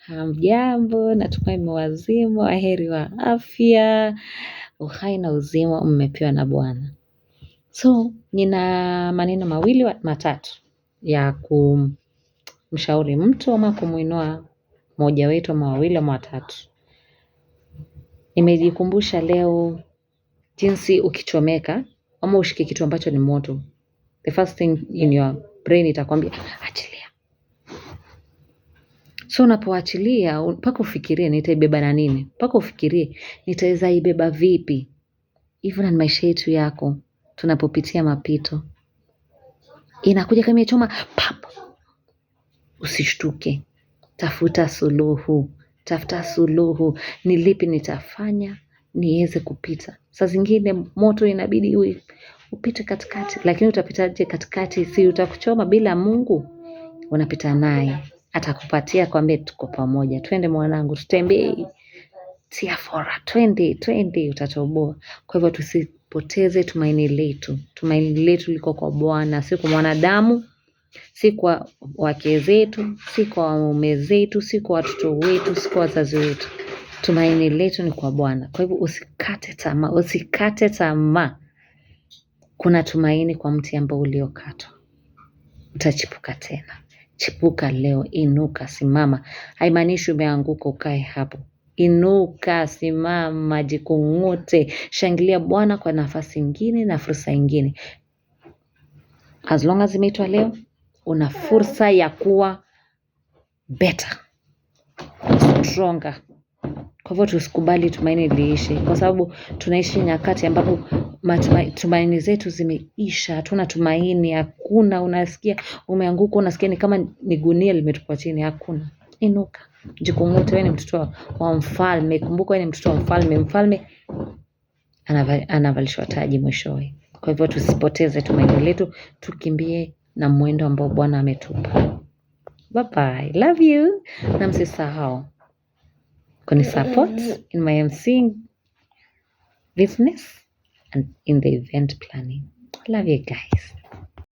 Hamjambo, natumai mwazima, waheri wa afya, uhai na uzima mmepewa na Bwana. So, nina maneno mawili matatu ya kumshauri mtu ama kumuinua mmoja wetu ama wawili ama watatu. Nimejikumbusha leo jinsi ukichomeka ama ushike kitu ambacho ni moto. The first thing in your brain itakwambia achilia. So unapoachilia mpaka ufikirie nitaibeba na nini? Mpaka ufikirie nitaweza ibeba vipi? Even in maisha yetu yako tunapopitia mapito. Inakuja kama choma pap. Usishtuke. Tafuta suluhu. Tafuta suluhu. Ni lipi nitafanya niweze kupita. Saa zingine moto inabidi upite katikati, lakini utapitaje katikati? Si utakuchoma bila Mungu. Unapita naye. Atakupatia kwambie tuko pamoja. Twende mwanangu, tutembee. Tia fora, twende utatoboa. Kwa hivyo tusipoteze tumaini letu. Tumaini letu liko kwa Bwana, si kwa mwanadamu, si kwa wake zetu, si kwa waume zetu, si kwa watoto wetu, si kwa wazazi wetu. Tumaini letu ni kwa Bwana. Kwa hivyo usikate tamaa. Kuna tumaini kwa mti ambao uliokatwa. Utachipuka tena. Chipuka leo, inuka, simama. Haimaanishi umeanguka ukae hapo. Inuka, simama, jikung'ute, shangilia Bwana kwa nafasi nyingine na fursa nyingine. As long as imeitwa leo, una fursa ya kuwa better, stronger. Kwa hivyo tusikubali tumaini liishe, kwa sababu tunaishi nyakati ambapo tumaini zetu zimeisha. Hatuna tumaini, hakuna. Unasikia umeanguka, unasikia ni kama ni gunia limetupwa chini. Hakuna. Inuka, jikung'ute. Wewe ni mtoto wa mfalme. Kumbuka wewe ni mtoto wa mfalme. Mfalme anavalishwa taji mwishowe. Kwa hivyo tusipoteze tumaini letu, tukimbie na mwendo ambao Bwana ametupa. Bye bye. Love you. Na msisahau kuni support in my MCing business and in the event planning. Love you guys.